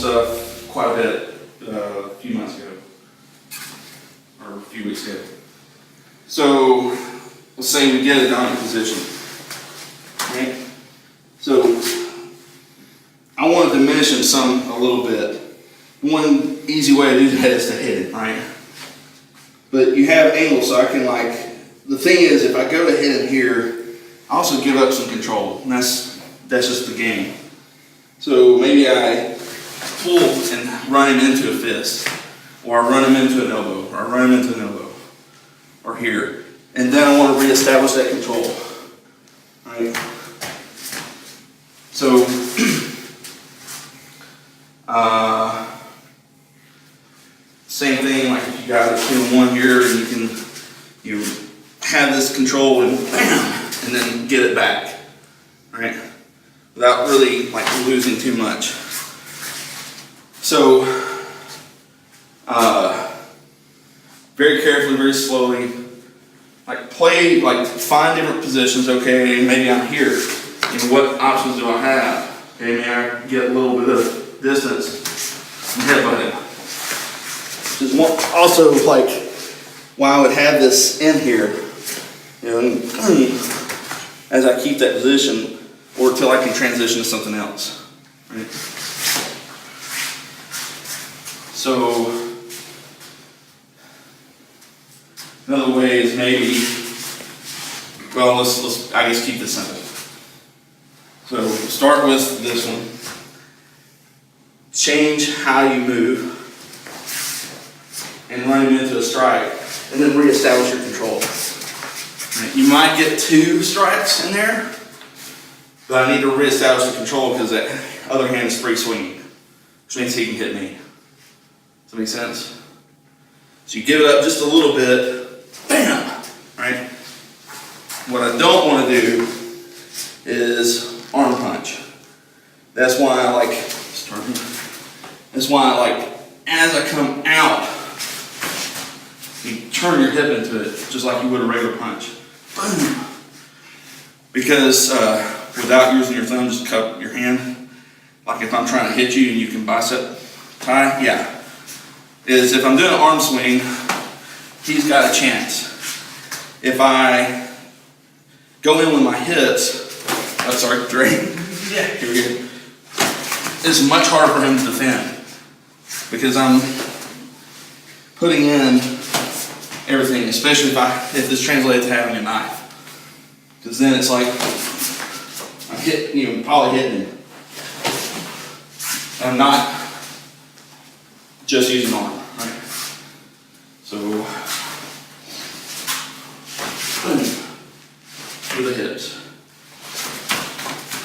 stuff quite a bit a few months ago, or a few weeks ago. So let's say we get a dominant position, right? So I want to diminish him a little bit. One easy way to do that is to hit it, right? But you have angle, so I can the thing is, if I go to hit him here, I also give up some control, and that's just the game. So maybe I pull and run him into a fist, or I run him into an elbow, or I run him into an elbow, or here. And then I want to reestablish that control, right? So, same thing, like if you got a 2-1 here, and you have this control and bam, and then get it back, right? Without really losing too much. So, very carefully, very slowly, find different positions. Okay, maybe I'm here. What options do I have? Okay, maybe I get a little bit of distance and headbutt him. Just also why I would have this in here, as I keep that position, or till I can transition to something else. Right? So another way is maybe, let's I guess keep this simple. So start with this one. Change how you move and run him into a strike, and then reestablish your control. Right. You might get 2 strikes in there, but I need to reestablish the control because that other hand is free swinging, which means he can hit me. Does that make sense? So you give it up just a little bit, bam, right? What I don't want to do is arm punch. That's why I as I come out, you turn your hip into it just like you would a regular punch. Boom. Because without using your thumb, just cup your hand. Like if I'm trying to hit you and you can bicep tie, is if I'm doing an arm swing, he's got a chance. If I go in with my hips, here we go. It's much harder for him to defend because I'm putting in everything, especially if this translates to having a knife. Because then it's I'm probably hitting him. I'm not just using arm, right? So, boom, with the hips.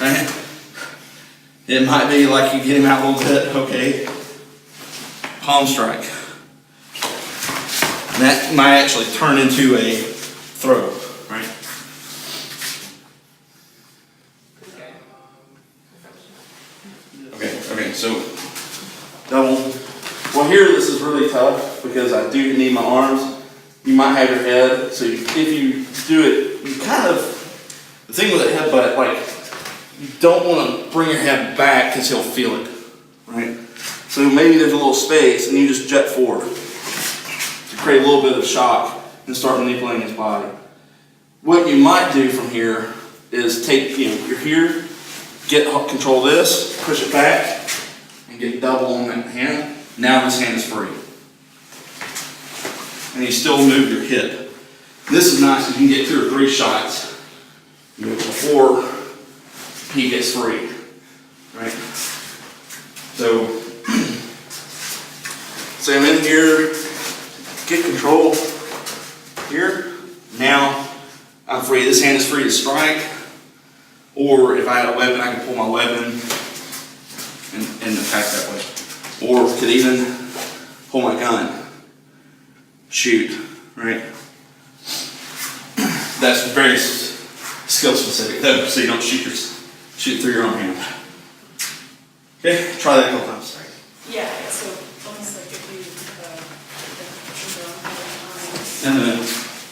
Right? It might be like you get him out a little bit, okay. Palm strike. And that might actually turn into a throw, right? Okay, so double. Well, here this is really tough because I do need my arms. You might have your head, so if you do it, you the thing with a headbutt, you don't want to bring your head back because he'll feel it, right? So maybe there's a little space and you just jet forward to create a little bit of shock and start manipulating his body. What you might do from here is take, you're here, get control of this, push it back, and get double on that hand. Now this hand is free. And you still move your hip. This is nice because you can get 2 or 3 shots before he gets free, right? So, say I'm in here, get control here. Now I'm free. This hand is free to strike, or if I had a weapon, I could pull my weapon and attack that way. Or could even pull my gun, shoot, right? That's very skill specific though, so you don't shoot through your own hand. Okay, try that a couple times. Yeah, so almost like if you And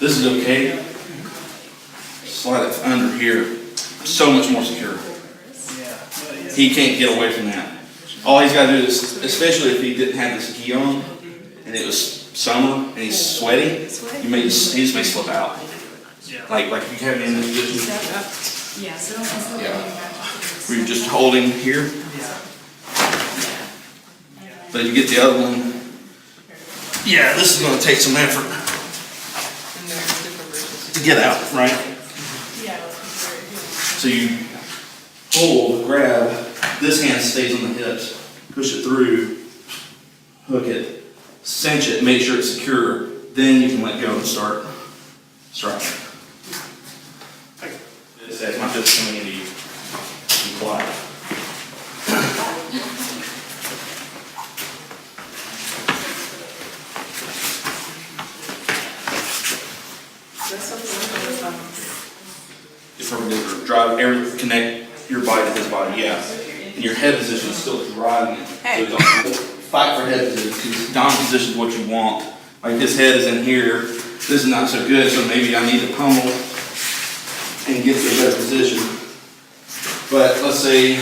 this is okay. Slide it under here. So much more secure. He can't get away from that. All he's got to do is, especially if he didn't have this gi on, and it was summer, and he's sweaty, he just may slip out. Like you have me in this position. Yeah, so don't. Yeah. Where you're just holding here. But you get the other one. Yeah, this is going to take some effort to get out, right? So you hold, grab, this hand stays on the hips, push it through, hook it, cinch it, make sure it's secure, then you can let go and start striking. That's my fist coming into you. Apply. It's perfect. Drive, connect your body to his body, yeah. And your head position is still driving it. Hey. So don't fight for head position, because down position is what you want. Like his head is in here, this is not so good, so maybe I need to pummel and get to a better position. But let's say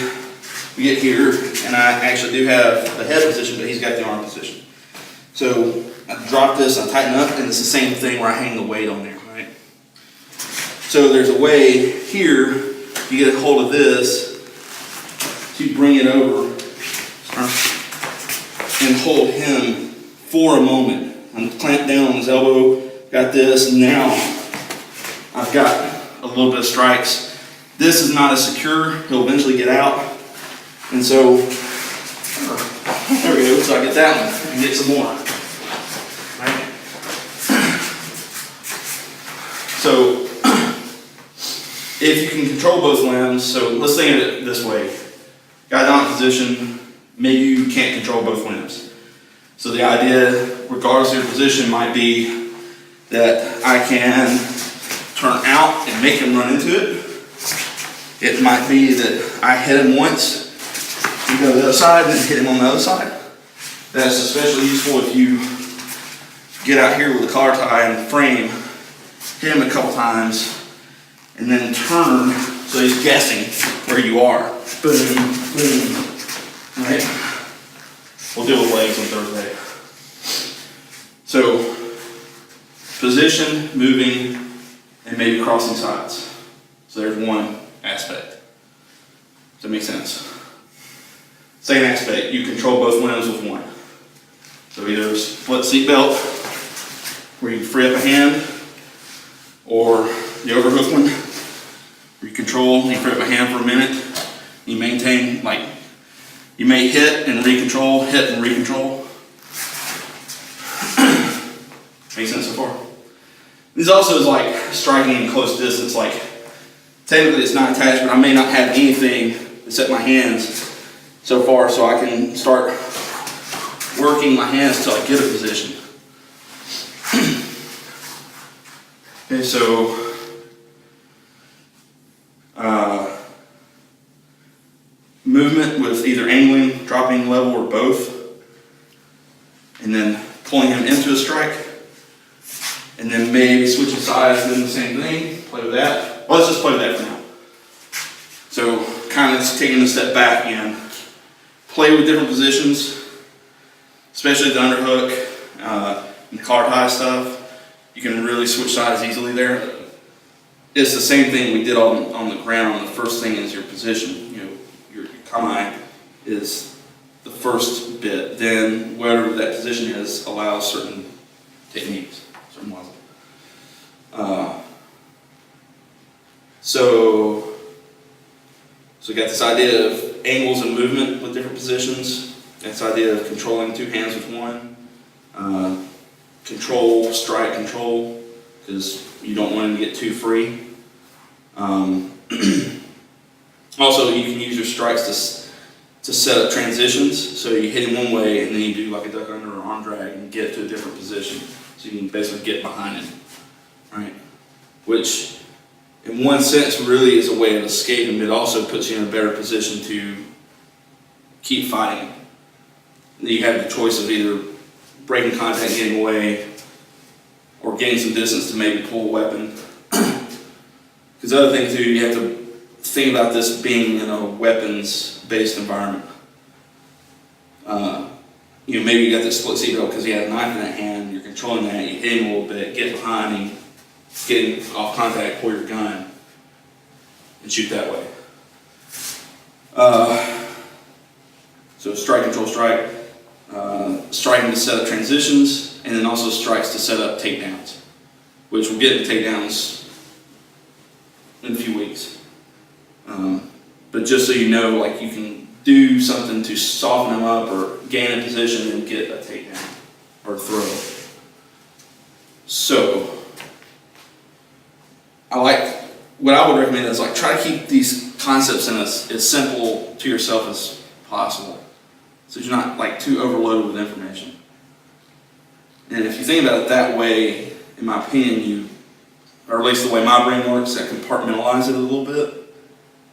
we get here, and I actually do have the head position, but he's got the arm position. So I drop this, I tighten up, and it's the same thing where I hang the weight on there, right? So there's a way here, you get a hold of this, to bring it over, and hold him for a moment. I'm clamped down on his elbow, got this, and now I've got a little bit of strikes. This is not as secure, he'll eventually get out. And so, there we go, so I get that one, and get some more. Right? So, if you can control both limbs, so let's think of it this way. Got down in position, maybe you can't control both limbs. So the idea, regardless of your position, might be that I can turn out and make him run into it. It might be that I hit him once, you go to the other side, and then hit him on the other side. That's especially useful if you get out here with a collar tie and frame, hit him a couple times, and then turn so he's guessing where you are. Boom, boom. All right? We'll deal with legs on Thursday. So, position, moving, and maybe crossing sides. So there's one aspect. Does that make sense? Second aspect, you control both limbs with one. So either split seat belt, where you free up a hand, or the overhook one, where you control, you free up a hand for a minute, you maintain, like, you may hit and recontrol, hit and recontrol. Makes sense so far? This also is like striking in close distance, like, technically it's not attached, but I may not have anything except my hands so far, so I can start working my hands till I get a position. Okay, so movement with either angling, dropping level, or both, and then pulling him into a strike, and then maybe switching sides, doing the same thing. Play with that. Well, let's just play with that for now. So, kind of taking a step back and play with different positions, especially the underhook and the collar tie stuff. You can really switch sides easily there. It's the same thing we did on the ground. The first thing is your position. You know, your kamae is the first bit. Then whatever that position is allows certain techniques, certain waza. So we got this idea of angles and movement with different positions. This idea of controlling two hands with one. Control, strike, control, because you don't want him to get too free. Also, you can use your strikes to set up transitions. So you hit him one way, and then you do like a duck under or arm drag and get to a different position. So you can basically get behind him, right? Which, in one sense, really is a way of escaping, but it also puts you in a better position to keep fighting. You have the choice of either breaking contact, getting away, or getting some distance to maybe pull a weapon. Because the other thing too, you have to think about this being in a weapons-based environment. Maybe you got this split seatbelt because you had a knife in that hand, you're controlling that, you hit him a little bit, get behind him, get him off contact, pull your gun, and shoot that way. So strike, control, strike, striking to set up transitions, and then also strikes to set up takedowns, which we'll get into takedowns in a few weeks. But just so you know, like, you can do something to soften them up or gain a position and get a takedown or throw. So, what I would recommend is like try to keep these concepts in as simple to yourself as possible, so you're not like too overloaded with information. And if you think about it that way, in my opinion, or at least the way my brain works, I compartmentalize it a little bit.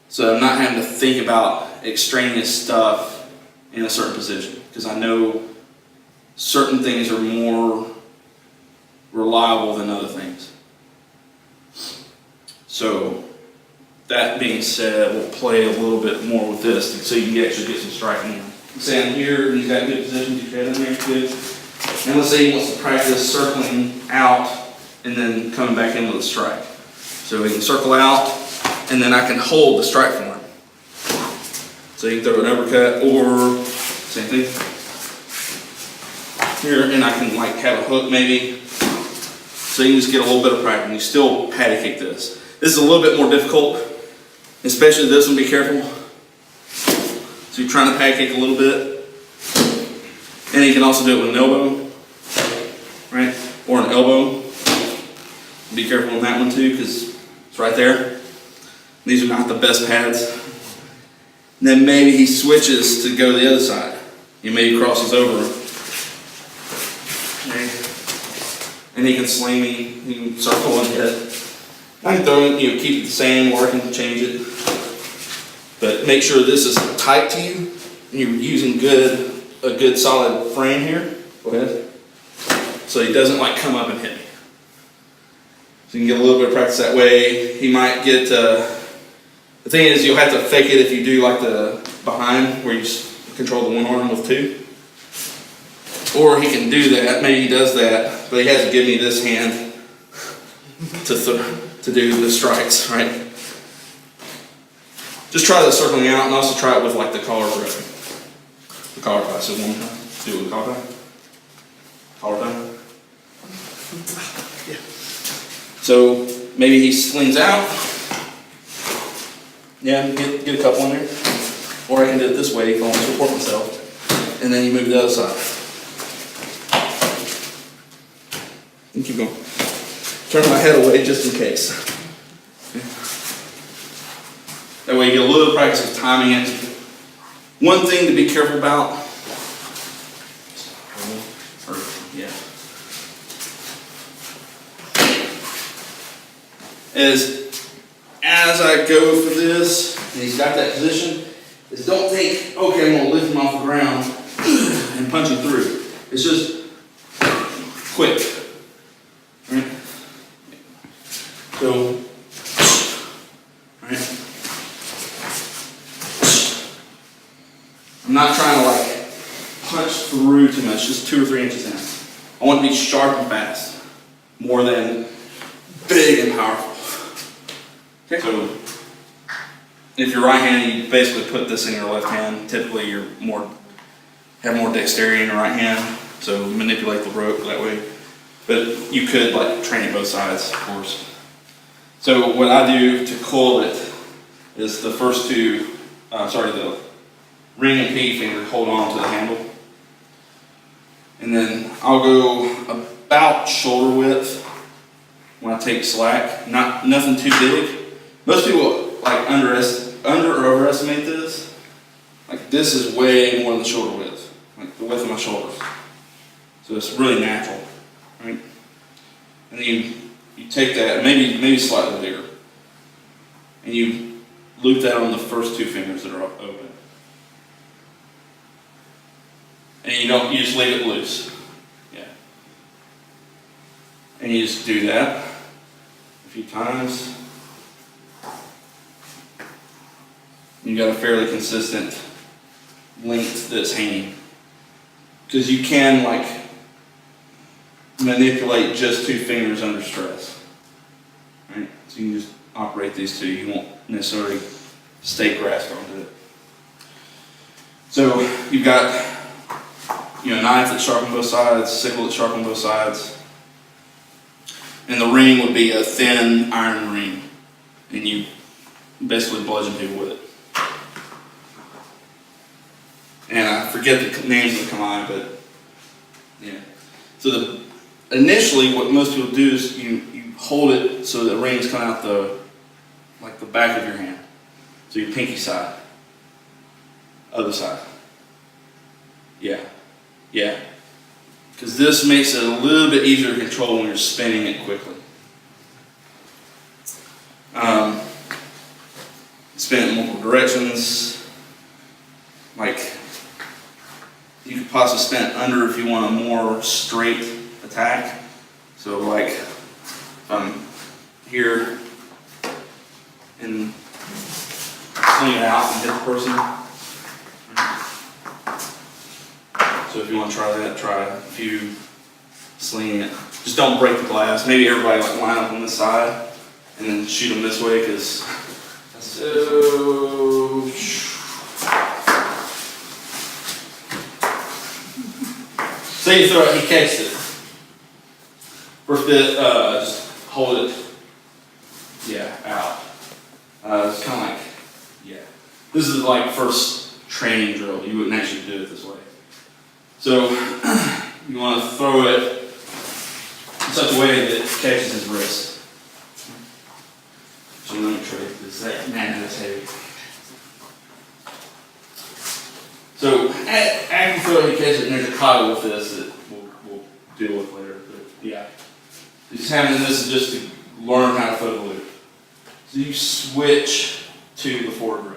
So I'm not having to think about extraneous stuff in a certain position, because I know certain things are more reliable than other things. So that being said, we'll play a little bit more with this so you can actually get some striking in. Say I'm here and he's got good positions, he's got in there, good. And let's say he wants to practice circling out and then coming back in with a strike. So he can circle out, and then I can hold the strike for him. So you can throw an uppercut, or same thing here, and I can like have a hook maybe. So you can just get a little bit of practice, and you still patty kick this. This is a little bit more difficult, especially this one, be careful. So you're trying to patty kick a little bit. And you can also do it with an elbow, right? Or an elbow. Be careful on that one too, because it's right there. These are not the best pads. And then maybe he switches to go to the other side. He maybe crosses over. Okay. And he can sling me, he can circle and hit. I can throw it, keep it the same, or I can change it. But make sure this is tight to you, and you're using a good solid frame here. Go ahead. So he doesn't like come up and hit me. So you can get a little bit of practice that way. He might get, the thing is, you'll have to fake it if you do like the behind, where you control the one arm with two. Or he can do that, maybe he does that, but he has to give me this hand to do the strikes, right? Just try the circling out, and also try it with like the collar grip. The collar tie, so one time. Do it with the collar tie. Collar tie. Yeah. So maybe he slings out. Yeah, get a couple in there. Or I can do it this way if I want to support myself. And then you move to the other side. And keep going. Turn my head away just in case. That way you get a little practice of timing it. One thing to be careful about. Is as I go for this, and he's got that position, is don't think, okay, I'm going to lift him off the ground and punch him through. It's just quick. Right? So, right? I'm not trying to like punch through too much, just 2 or 3 inches in. I want to be sharp and fast, more than big and powerful. Okay. So, if you're right-handed, you basically put this in your left hand. Typically, you're have more dexterity in your right hand, so manipulate the rope that way. But you could like train it both sides, of course. So what I do to coil it is the first two, the ring and pinky finger hold on to the handle, and then I'll go about shoulder width when I take slack. Nothing too big. Most people like under or overestimate this. Like this is way more than the shoulder width, like the width of my shoulders. So it's really natural, right? And then you take that, maybe slightly bigger, and you loop that on the first 2 fingers that are open. And you just leave it loose. Yeah. And you just do that a few times. You got a fairly consistent length that's hanging. because you can like manipulate just 2 fingers under stress. Right? So you can just operate these 2. You won't necessarily stay grasped onto it. So you've got a knife that's sharp on both sides, sickle that's sharp on both sides. And the ring would be a thin iron ring. And you basically bludgeon people with it. And I forget the names that come on, but yeah. So initially what most people do is you hold it so the rings come out the back of your hand. So your pinky side. Other side. Yeah. Yeah. Because this makes it a little bit easier to control when you're spinning it quickly. Spin it in multiple directions. Like, you could possibly spin it under if you want a more straight attack. So like, if I'm here and swing it out and hit the person. So if you want to try that, try a few slinging it. Just don't break the glass. Maybe everybody like line up on this side and then shoot them this way, because so. Say you throw it, he catches it. First bit, just hold it, out. It's kind of like, this is like first training drill. You wouldn't actually do it this way. So you want to throw it in such a way that it catches his wrist. So let me try this. Man, that's heavy. So after you throw it, he catches it, and there's a cog with this that we'll deal with later. But yeah, just having this is just to learn how to throw the loop. So you switch to the forward grip.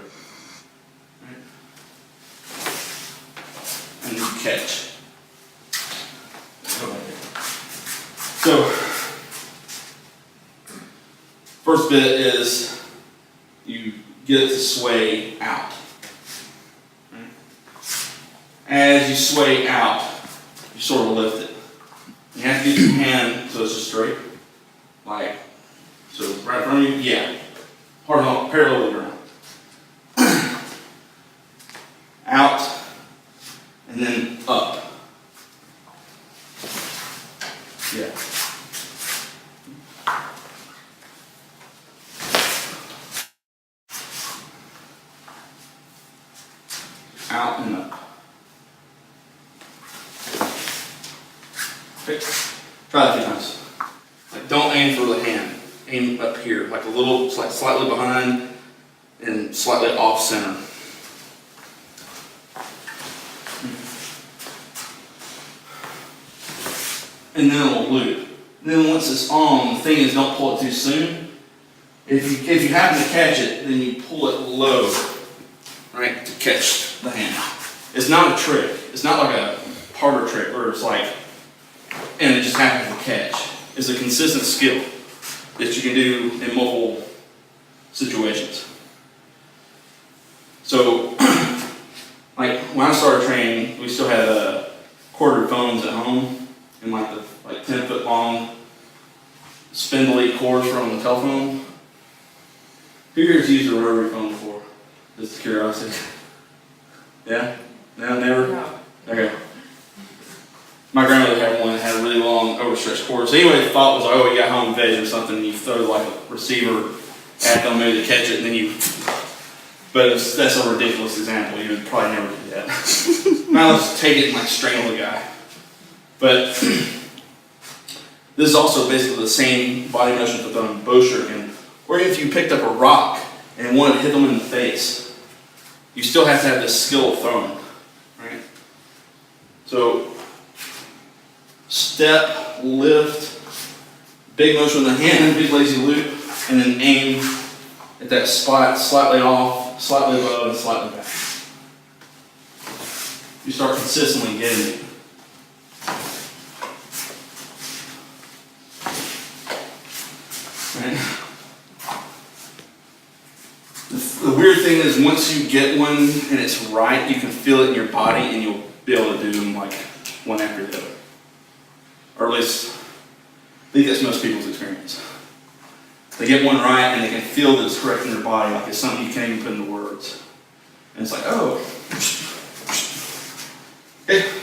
And you catch. So, first bit is you get it to sway out. As you sway out, you sort of lift it. You have to get your hand so it's just straight. Like, so right in front of you, parallel to the ground. Out. And then up. Yeah. Out and up. Okay. Try that a few times. Like, don't aim for the hand. Aim up here, like a little, like slightly behind and slightly off center. And then it'll loop. Then once it's on, the thing is don't pull it too soon. If you happen to catch it, then you pull it low, right, to catch the hand. It's not a trick. It's not like a harder trick where it's like, and it just happens to catch. It's a consistent skill that you can do in multiple situations. So, like when I started training, we still had quartered phones at home. And like 10-foot long spindly cords from the telephone. Who here has used a rotary phone before? Just curiosity. Yeah? No, never? No. Okay. My grandmother had one that had a really long overstretched cord. So anyway, the thought was, oh, you got home veg or something, and you throw like a receiver at them maybe to catch it, and then you. But that's a ridiculous example. You would probably never do that. Now let's take it and like strangle the guy. But this is also basically the same body motion for throwing bow shuriken. Or if you picked up a rock and wanted to hit them in the face, you still have to have this skill of throwing, right? So, step, lift, big motion with the hand, big lazy loop, and then aim at that spot, slightly off, slightly low, and slightly back. You start consistently getting it. Right. The weird thing is once you get one and it's right, you can feel it in your body and you'll be able to do them like one after the other. Or at least, I think that's most people's experience. They get one right and they can feel that it's correct in their body, like it's something you can't even put into words. And it's like, oh. Okay.